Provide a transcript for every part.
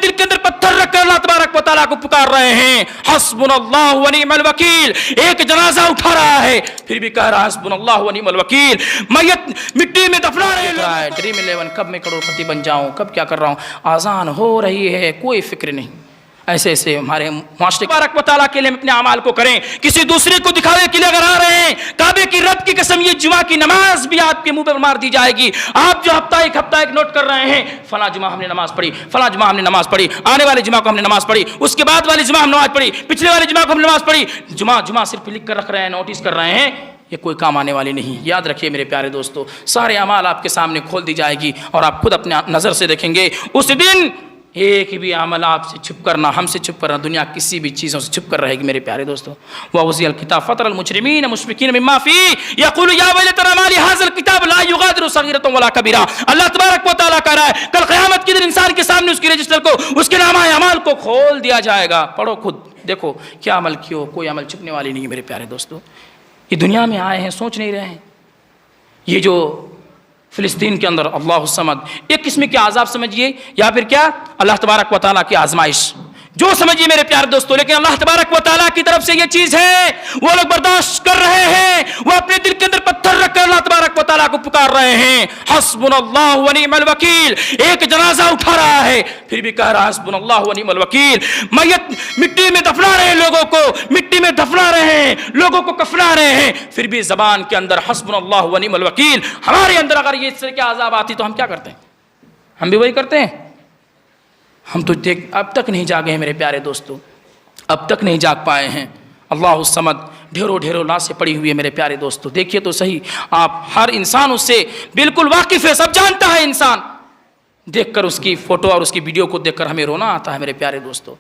دل کے اندر پتھر رکھ کر اللہ تبارک و تعالیٰ کو پکار رہے ہیں حسبنا اللہ و نعم الوکیل. ایک جنازہ اٹھا رہا ہے پھر بھی کہہ رہا ہے حسبنا اللہ و نعم الوکیل. میت مٹی میں دفنا رہا ہے ڈریم 11 کب میں کروڑ پتی بن جاؤں, کب کیا کر رہا ہوں. آذان ہو رہی ہے کوئی فکر نہیں. ایسے ایسے ہمارے معاشرے تبارک و تعالیٰ کے لیے اپنے اعمال کو کریں, کسی دوسرے کو دکھاوے کے لیے اگر آ رہے ہیں کعبے کی رب کی قسم یہ جمعہ کی نماز بھی آپ کے منہ پر مار دی جائے گی. آپ جو ہفتہ ایک نوٹ کر رہے ہیں فلاں جمعہ ہم نے نماز پڑھی, فلاں جمعہ ہم نے نماز پڑھی, آنے والے جمعہ کو ہم نے نماز پڑھی, اس کے بعد والے جمعہ ہم نماز پڑھی, پچھلے والے جمعہ کو ہم نے نماز پڑھی. جمعہ صرف لکھ کر رکھ رہے ہیں, نوٹس کر رہے ہیں, یہ کوئی کام آنے والی نہیں. یاد رکھیے میرے پیارے دوستو, سارے اعمال آپ کے سامنے کھول دی جائے گی اور آپ خود اپنے نظر سے دیکھیں گے. اس دن ایک بھی عمل آپ سے چھپ کرنا, ہم سے چھپ کرنا, دنیا کسی بھی چیزوں سے چھپ کر رہے گی میرے پیارے دوستو. وَوُزِّعَ الْكِتَابُ فَتَرَى الْمُجْرِمِينَ مُشْفِقِينَ مِمَّا فِيهِ يَقُولُ يَا وَيْلَتَنَا مَا لِهَٰذَا الْكِتَابِ لَا يُغَادِرُ صَغِيرَةً وَلَا كَبِيرَةً. اللہ تبارک و تعالیٰ کہہ رہا ہے کل قیامت کے دن انسان کے سامنے اس کی رجسٹر کو, اس کے نامہ اعمال کو کھول دیا جائے گا. پڑھو خود دیکھو کیا عمل کیو, کوئی عمل چھپنے والی نہیں ہے میرے پیارے دوستو. یہ دنیا میں آئے ہیں سوچ نہیں رہے ہیں. یہ جو فلسطین کے اندر اللہ الصمد ایک قسم کے عذاب سمجھیے یا پھر کیا اللہ تبارک و تعالیٰ کی آزمائش, جو سمجھیے میرے پیارے دوستو. لیکن اللہ تبارک و تعالیٰ کی طرف سے یہ چیز ہے, وہ لوگ برداشت کر رہے ہیں, وہ اپنے دل کے اندر پتھر رکھ کر اللہ تبارک و تعالیٰ کو پکار رہے ہیں حسبنا اللہ و نعم الوکیل. ایک جنازہ اٹھا رہا ہے پھر بھی کہہ رہا ہے حسبنا اللہ و نعم الوکیل. میت مٹی میں دفنا رہے ہیں, لوگوں کو مٹی میں دفنا رہے ہیں, لوگوں کو کفنا رہے ہیں, پھر بھی زبان کے اندر حسبنا اللہ و نعم الوکیل. ہمارے اندر اگر یہ اس طرح کے عذاب آتی تو ہم کیا کرتے ہیں؟ ہم بھی وہی کرتے ہیں. ہم تو اب تک نہیں جاگے ہیں میرے پیارے دوستو, اب تک نہیں جاگ پائے ہیں. اللہ الصمد ڈھیروں لاشیں پڑی ہوئی ہے میرے پیارے دوستو. دیکھیے تو صحیح, آپ ہر انسان اس سے بالکل واقف ہے, سب جانتا ہے. انسان دیکھ کر اس کی فوٹو اور اس کی ویڈیو کو دیکھ کر ہمیں رونا آتا ہے میرے پیارے دوستو.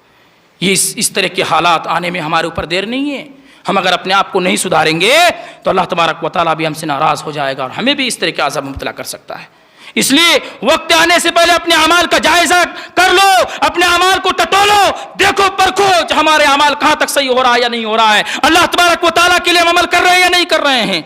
یہ اس طرح کے حالات آنے میں ہمارے اوپر دیر نہیں ہے. ہم اگر اپنے آپ کو نہیں سدھاریں گے تو اللہ تبارک و تعالیٰ بھی ہم سے ناراض ہو جائے گا اور ہمیں بھی اس طرح کے عذاب مبتلا کر سکتا ہے. اس لیے وقت آنے سے پہلے اپنے اعمال کا جائزہ کر لو, اپنے اعمال کو ٹٹولو, دیکھو پرکھو ہمارے اعمال کہاں تک صحیح ہو رہا ہے یا نہیں ہو رہا ہے. اللہ تبارک و تعالیٰ کے لیے ہم عمل کر رہے ہیں یا نہیں کر رہے ہیں.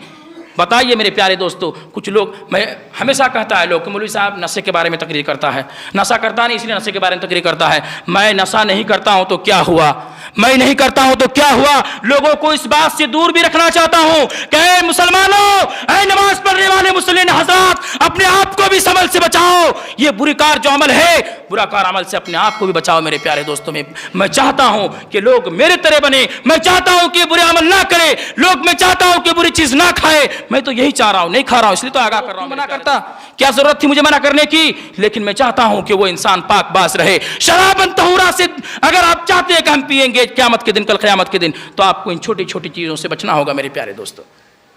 بتائیے میرے پیارے دوستو. کچھ لوگ, میں ہمیشہ کہتا ہے لوگ کہ مولوی صاحب نشے کے بارے میں تقریر کرتا ہے, نشہ کرتا نہیں اس لیے نشے کے بارے میں تقریر کرتا ہے. میں نشہ نہیں کرتا ہوں تو کیا ہوا, میں نہیں کرتا ہوں تو کیا ہوا. لوگوں کو اس بات سے دور بھی رکھنا چاہتا ہوں کہ اے مسلمانوں, اے نماز پڑھنے والے مسلم حضرات, اپنے آپ کو بھی اس عمل سے بچاؤ. یہ بری کار جو عمل ہے, برا کار عمل سے اپنے آپ کو بھی بچاؤ میرے پیارے دوستوں. میں چاہتا ہوں کہ لوگ میرے طرح بنے, میں چاہتا ہوں کہ برے عمل نہ کرے لوگ, میں چاہتا ہوں کہ بری چیز نہ کھائے. میں تو یہی چاہ رہا ہوں, نہیں کھا رہا ہوں اس لیے تو آگاہ کر رہا ہوں. منع کرتا, کیا ضرورت تھی مجھے منع کرنے کی, لیکن میں چاہتا ہوں کہ وہ انسان پاک باز رہے. شرابن طہورا سے اگر آپ چاہتے ہیں کہ ہم پیئیں گے قیامت کے دن, کل قیامت کے دن, تو آپ کو ان چھوٹی چھوٹی چیزوں سے بچنا ہوگا میرے پیارے دوستو.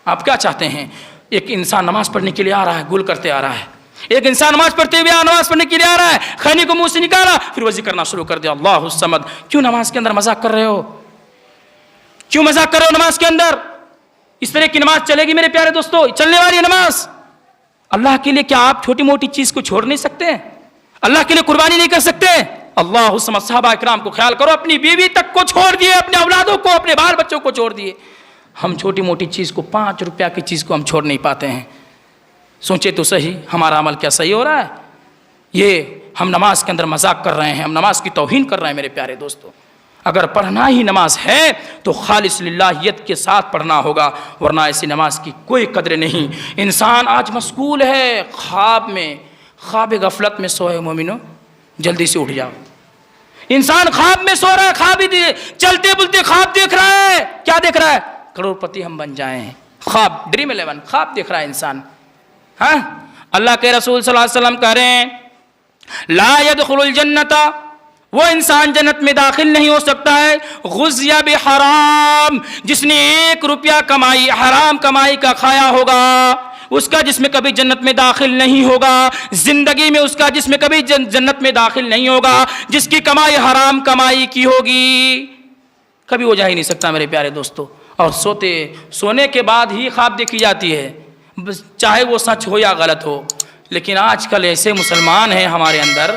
آپ کیا چاہتے ہیں؟ ایک انسان نماز پڑھنے کے لیے آ رہا ہے, گل کرتے آ رہا ہے. ایک انسان نماز پڑھتے ہوئے نماز پڑھنے کے لیے آ رہا ہے, خیمے کو منہ سے نکالا, پھر وضو کرنا شروع کر دیا. اللہ الصمد. کیوں نماز کے اندر مذاق کر رہے ہو, کیوں مذاق کر رہے ہو نماز کے اندر؟ اس طرح کی نماز چلے گی میرے پیارے دوستو؟ چلنے والی نماز. اللہ کے لیے کیا آپ چھوٹی موٹی چیز کو چھوڑ نہیں سکتے؟ اللہ کے لیے قربانی نہیں کر سکتے؟ اللہ الصمد. صحابہ اکرام کو خیال کرو, اپنی بیوی تک کو چھوڑ دیے, اپنے اولادوں کو, اپنے بال بچوں کو چھوڑ دیے. ہم چھوٹی موٹی چیز کو, 5 روپیہ کی چیز کو ہم چھوڑ نہیں پاتے ہیں. سوچے تو صحیح, ہمارا عمل کیا صحیح ہو رہا ہے؟ یہ ہم نماز کے اندر مذاق کر رہے ہیں, ہم نماز کی توہین کر رہے ہیں میرے پیارے دوستو. اگر پڑھنا ہی نماز ہے تو خالص للہیت کے ساتھ پڑھنا ہوگا, ورنہ ایسی نماز کی کوئی قدر نہیں. انسان آج مشغول ہے خواب غفلت میں سوئے. مومنو جلدی سے اٹھ جاؤ. انسان خواب میں سو رہا ہے, خواب ہی چلتے بلتے خواب دیکھ رہا ہے. کیا دیکھ رہا ہے؟ کروڑ پتی ہم بن جائیں ہیں. خواب, ڈریم 11 خواب دیکھ رہا ہے انسان. ہاں, اللہ کے رسول صلی اللہ علیہ وسلم کہہ رہے ہیں لا يدخل الجنت, وہ انسان جنت میں داخل نہیں ہو سکتا ہے, غزی بحرام, جس نے 1 روپیہ کمائی, حرام کمائی کا کھایا ہوگا, اس کا جسم کبھی جنت میں داخل نہیں ہوگا. زندگی میں اس کا جسم کبھی جنت میں داخل نہیں ہوگا. جس کی کمائی حرام کمائی کی ہوگی کبھی وہ جا ہی نہیں سکتا میرے پیارے دوستو. اور سونے کے بعد ہی خواب دیکھی جاتی ہے, چاہے وہ سچ ہو یا غلط ہو. لیکن آج کل ایسے مسلمان ہیں ہمارے اندر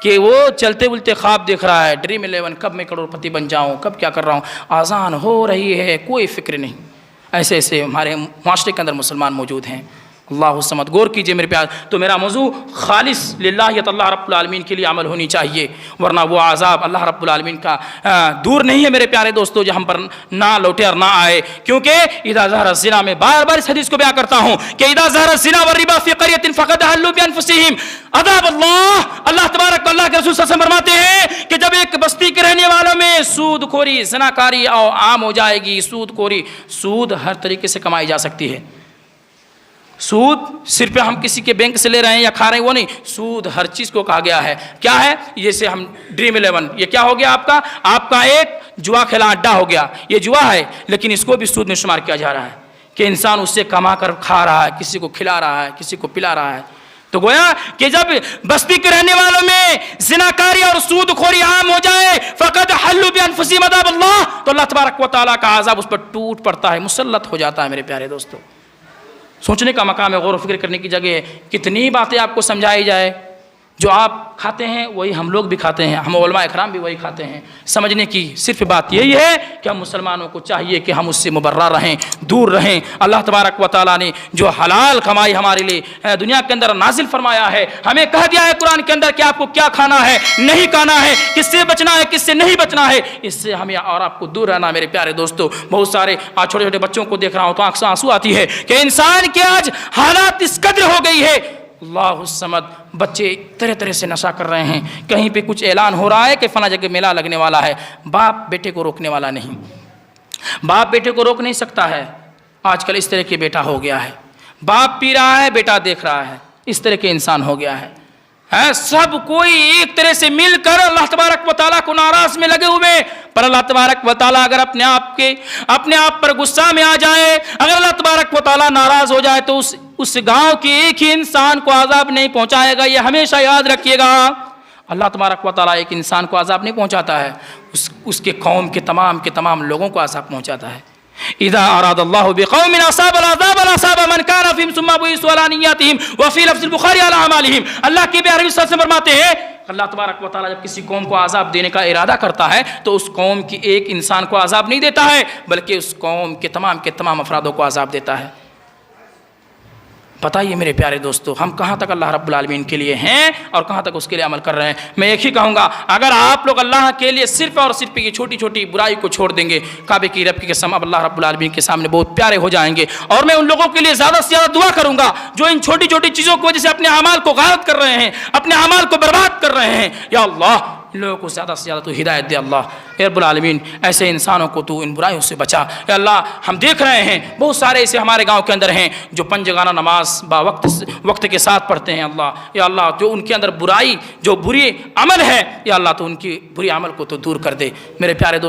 کہ وہ چلتے بلتے خواب دیکھ رہا ہے, ڈریم 11 کب میں کروڑ پتی بن جاؤں, کب کیا کر رہا ہوں. آذان ہو رہی ہے کوئی فکر نہیں. ایسے ایسے ہمارے معاشرے کے اندر مسلمان موجود ہیں. اللہ الصمد. غور کیجئے میرے پیار. تو میرا موضوع خالص للہیت اللہ رب العالمین کے لیے عمل ہونی چاہیے، ورنہ وہ عذاب اللہ رب العالمین کا دور نہیں ہے میرے پیارے دوستو جو ہم پر نہ لوٹے اور نہ آئے. کیونکہ اذا ظہر الزنا، میں بار بار اس حدیث کو بیان کرتا ہوں کہ اذا ظہر الزنا والربا فی قریۃ فقد حلوا بانفسہم عذاب اللہ تبارک اللہ کے رسول صلی اللہ علیہ وسلم فرماتے ہیں کہ جب ایک بستی کے رہنے والوں میں سود خوری، زناکاری عام ہو جائے گی. سود خوری، سود ہر طریقے سے کمائی جا سکتی ہے. سود صرف ہم کسی کے بینک سے لے رہے ہیں یا کھا رہے ہیں وہ نہیں، سود ہر چیز کو کہا گیا ہے. کیا ہے؟ جیسے ہم ڈریم 11، یہ کیا ہو گیا آپ کا ایک جوا کھیلا اڈا ہو گیا. یہ جوا ہے لیکن اس کو بھی سود میں شمار کیا جا رہا ہے کہ انسان اس سے کما کر کھا رہا ہے، کسی کو کھلا رہا ہے، کسی کو پلا رہا ہے. تو گویا کہ جب بستی کے رہنے والوں میں زناکاری اور سود خوری عام ہو جائے فقد حلوا بانفسہم عذاب اللہ، تو اللہ تبارک و تعالیٰ کا عذاب اس پر ٹوٹ پڑتا ہے، مسلط ہو جاتا ہے. میرے پیارے دوستو، سوچنے کا مقام ہے، غور و فکر کرنے کی جگہ ہے. کتنی باتیں آپ کو سمجھائی جائے، جو آپ کھاتے ہیں وہی ہم لوگ بھی کھاتے ہیں، ہم علماء اکرام بھی وہی کھاتے ہیں. سمجھنے کی صرف بات یہی ہے کہ ہم مسلمانوں کو چاہیے کہ ہم اس سے مبرہ رہیں، دور رہیں. اللہ تبارک و تعالیٰ نے جو حلال کمائی ہمارے لیے دنیا کے اندر نازل فرمایا ہے، ہمیں کہہ دیا ہے قرآن کے اندر کہ آپ کو کیا کھانا ہے، نہیں کھانا ہے، کس سے بچنا ہے، کس سے نہیں بچنا ہے. اس سے ہمیں اور آپ کو دور رہنا. میرے پیارے دوستو، بہت سارے آج چھوٹے چھوٹے بچوں کو دیکھ رہا ہوں تو آنکھ سے آنسو آتی ہے کہ انسان کے آج حالات اس قدر ہو گئی ہے. اللہ الصمد. بچے طرح طرح سے نشہ کر رہے ہیں. کہیں پہ کچھ اعلان ہو رہا ہے کہ فلاں جگہ میلہ لگنے والا ہے، باپ بیٹے کو روکنے والا نہیں. باپ بیٹے کو روک نہیں سکتا ہے. آج کل اس طرح کے بیٹا ہو گیا ہے. باپ پی رہا ہے، بیٹا دیکھ رہا ہے. اس طرح کے انسان ہو گیا ہے. سب کوئی ایک طرح سے مل کر اللہ تبارک و تعالیٰ کو ناراض میں لگے ہوئے. پر اللہ تبارک و تعالیٰ اگر اپنے آپ پر غصہ میں آ جائے، اگر اللہ تبارک و تعالیٰ ناراض ہو جائے تو اس گاؤں کے ایک ہی انسان کو عذاب نہیں پہنچائے گا. یہ ہمیشہ یاد رکھیے گا. اللہ تبارک و تعالیٰ ایک انسان کو عذاب نہیں پہنچاتا ہے، اس کے قوم کے تمام لوگوں کو عذاب پہنچاتا ہے. اذا اراد اللہ بقوم اصاب العذاب اصاب من كان فيهم ثم بعثوا على نياتهم وفي لفظ البخاري على اعمالهم. اللہ کے پیارے صلی اللہ علیہ وسلم فرماتے ہیں اللہ تبارک و تعالیٰ جب کسی قوم کو عذاب دینے کا ارادہ کرتا ہے تو اس قوم کی ایک انسان کو عذاب نہیں دیتا ہے بلکہ اس قوم کے تمام افرادوں کو عذاب دیتا ہے. بتائیے میرے پیارے دوستو، ہم کہاں تک اللہ رب العالمین کے لیے ہیں اور کہاں تک اس کے لیے عمل کر رہے ہیں. میں ایک ہی کہوں گا، اگر آپ لوگ اللہ کے لیے صرف اور صرف یہ چھوٹی چھوٹی برائی کو چھوڑ دیں گے، کعبے کی رب کی قسم اب اللہ رب العالمین کے سامنے بہت پیارے ہو جائیں گے. اور میں ان لوگوں کے لیے زیادہ سے زیادہ دعا کروں گا جو ان چھوٹی چھوٹی چیزوں کی وجہ سے اپنے اعمال کو غارت کر رہے ہیں، اپنے اعمال کو برباد کر رہے ہیں. یا اللہ ان لوگوں کو زیادہ سے زیادہ تو ہدایت دے. اللہ اے رب العالمین ایسے انسانوں کو تو ان برائیوں سے بچا. اے اللہ ہم دیکھ رہے ہیں بہت سارے ایسے ہمارے گاؤں کے اندر ہیں جو پنجگانہ نماز وقت کے ساتھ پڑھتے ہیں. اللہ یا اللہ جو ان کے اندر برائی جو بری عمل ہے، یا اللہ تو ان کی بری عمل کو تو دور کر دے. میرے پیارے دوست